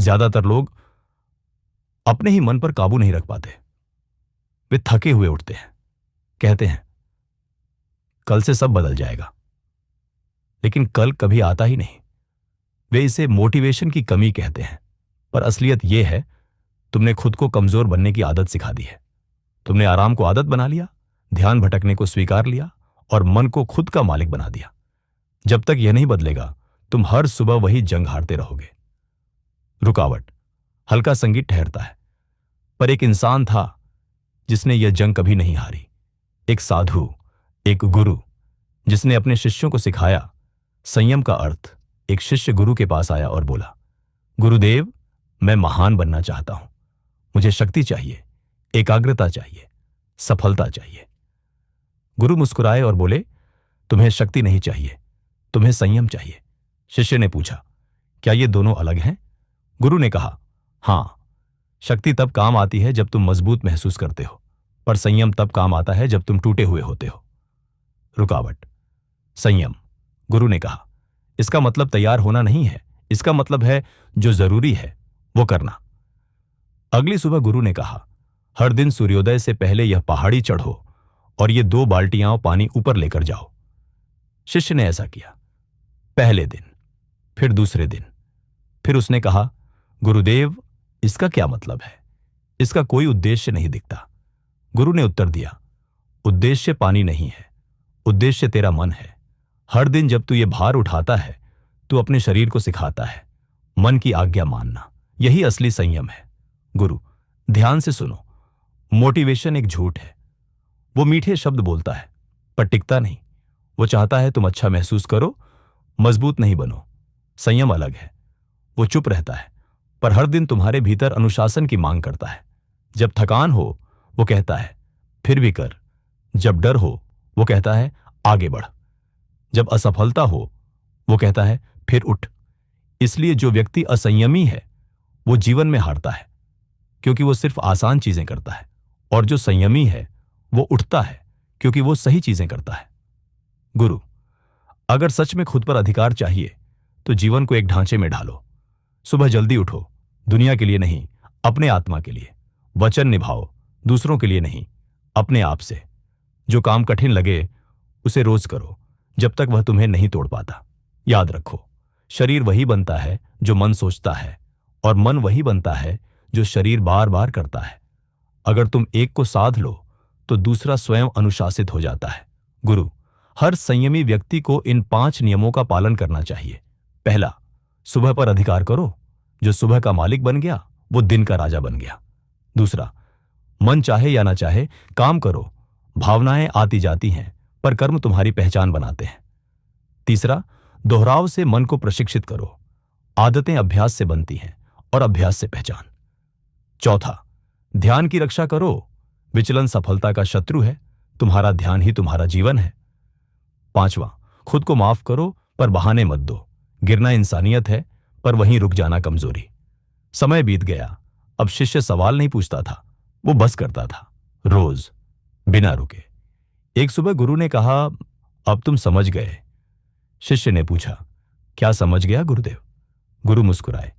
ज्यादातर लोग अपने ही मन पर काबू नहीं रख पाते। वे थके हुए उठते हैं, कहते हैं कल से सब बदल जाएगा, लेकिन कल कभी आता ही नहीं। वे इसे मोटिवेशन की कमी कहते हैं, पर असलियत यह है तुमने खुद को कमजोर बनने की आदत सिखा दी है। तुमने आराम को आदत बना लिया, ध्यान भटकने को स्वीकार लिया और मन को खुद का मालिक बना दिया। जब तक यह नहीं बदलेगा तुम हर सुबह वही जंग हारते रहोगे। रुकावट। हल्का संगीत ठहरता है, पर एक इंसान था जिसने यह जंग कभी नहीं हारी। एक साधु, एक गुरु, जिसने अपने शिष्यों को सिखाया संयम का अर्थ। एक शिष्य गुरु के पास आया और बोला, गुरुदेव, मैं महान बनना चाहता हूं। मुझे शक्ति चाहिए, एकाग्रता चाहिए, सफलता चाहिए। गुरु मुस्कुराए और बोले, तुम्हें शक्ति नहीं चाहिए, तुम्हें संयम चाहिए। शिष्य ने पूछा, क्या ये दोनों अलग हैं? गुरु ने कहा, हां, शक्ति तब काम आती है जब तुम मजबूत महसूस करते हो, पर संयम तब काम आता है जब तुम टूटे हुए होते हो। रुकावट। संयम। गुरु ने कहा, इसका मतलब तैयार होना नहीं है, इसका मतलब है जो जरूरी है वो करना। अगली सुबह गुरु ने कहा, हर दिन सूर्योदय से पहले यह पहाड़ी चढ़ो और ये 2 बाल्टियां पानी ऊपर लेकर जाओ। शिष्य ने ऐसा किया। पहले दिन, फिर दूसरे दिन, फिर उसने कहा, गुरुदेव, इसका क्या मतलब है? इसका कोई उद्देश्य नहीं दिखता। गुरु ने उत्तर दिया, उद्देश्य पानी नहीं है, उद्देश्य तेरा मन है। हर दिन जब तू ये भार उठाता है, तू अपने शरीर को सिखाता है मन की आज्ञा मानना। यही असली संयम है। गुरु, ध्यान से सुनो, मोटिवेशन एक झूठ है। वो मीठे शब्द बोलता है पर टिकता नहीं। वो चाहता है तुम अच्छा महसूस करो, मजबूत नहीं बनो। संयम अलग है, वो चुप रहता है पर हर दिन तुम्हारे भीतर अनुशासन की मांग करता है। जब थकान हो वो कहता है फिर भी कर। जब डर हो वो कहता है आगे बढ़। जब असफलता हो वो कहता है फिर उठ। इसलिए जो व्यक्ति असंयमी है वो जीवन में हारता है, क्योंकि वो सिर्फ आसान चीजें करता है, और जो संयमी है वो उठता है क्योंकि वो सही चीजें करता है। गुरु, अगर सच में खुद पर अधिकार चाहिए तो जीवन को एक ढांचे में ढालो। सुबह जल्दी उठो, दुनिया के लिए नहीं, अपने आत्मा के लिए। वचन निभाओ, दूसरों के लिए नहीं, अपने आप से। जो काम कठिन लगे उसे रोज करो जब तक वह तुम्हें नहीं तोड़ पाता। याद रखो, शरीर वही बनता है जो मन सोचता है, और मन वही बनता है जो शरीर बार बार करता है। अगर तुम एक को साध लो तो दूसरा स्वयं अनुशासित हो जाता है। गुरु, हर संयमी व्यक्ति को इन 5 नियमों का पालन करना चाहिए। पहला, सुबह पर अधिकार करो। जो सुबह का मालिक बन गया वो दिन का राजा बन गया। दूसरा, मन चाहे या ना चाहे काम करो। भावनाएं आती जाती हैं पर कर्म तुम्हारी पहचान बनाते हैं। तीसरा, दोहराव से मन को प्रशिक्षित करो। आदतें अभ्यास से बनती हैं और अभ्यास से पहचान। चौथा, ध्यान की रक्षा करो। विचलन सफलता का शत्रु है, तुम्हारा ध्यान ही तुम्हारा जीवन है। पांचवा, खुद को माफ करो पर बहाने मत दो। गिरना इंसानियत है पर वहीं रुक जाना कमजोरी। समय बीत गया, अब शिष्य सवाल नहीं पूछता था, वो बस करता था, रोज बिना रुके। एक सुबह गुरु ने कहा, अब तुम समझ गए। शिष्य ने पूछा, क्या समझ गया गुरुदेव? गुरु मुस्कुराए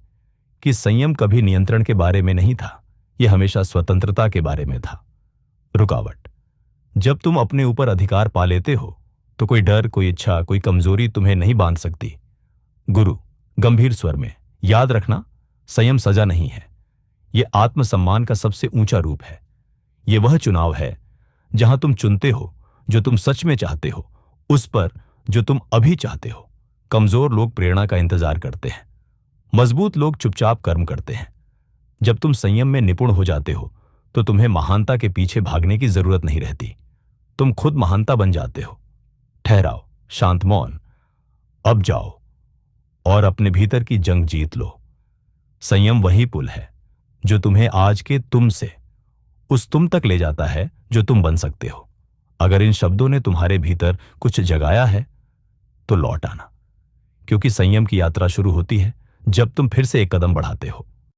कि संयम कभी नियंत्रण के बारे में नहीं था, यह हमेशा स्वतंत्रता के बारे में था। रुकावट। जब तुम अपने ऊपर अधिकार पा लेते हो तो कोई डर, कोई इच्छा, कोई कमजोरी तुम्हें नहीं बांध सकती। गुरु गंभीर स्वर में, याद रखना, संयम सजा नहीं है, यह आत्मसम्मान का सबसे ऊंचा रूप है। यह वह चुनाव है जहां तुम चुनते हो जो तुम सच में चाहते हो, उस पर जो तुम अभी चाहते हो। कमजोर लोग प्रेरणा का इंतजार करते हैं, मजबूत लोग चुपचाप कर्म करते हैं। जब तुम संयम में निपुण हो जाते हो तो तुम्हें महानता के पीछे भागने की जरूरत नहीं रहती, तुम खुद महानता बन जाते हो। ठहराओ, शांत मौन, अब जाओ और अपने भीतर की जंग जीत लो। संयम वही पुल है जो तुम्हें आज के तुम से उस तुम तक ले जाता है जो तुम बन सकते हो। अगर इन शब्दों ने तुम्हारे भीतर कुछ जगाया है तो लौट आना, क्योंकि संयम की यात्रा शुरू होती है जब तुम फिर से एक कदम बढ़ाते हो।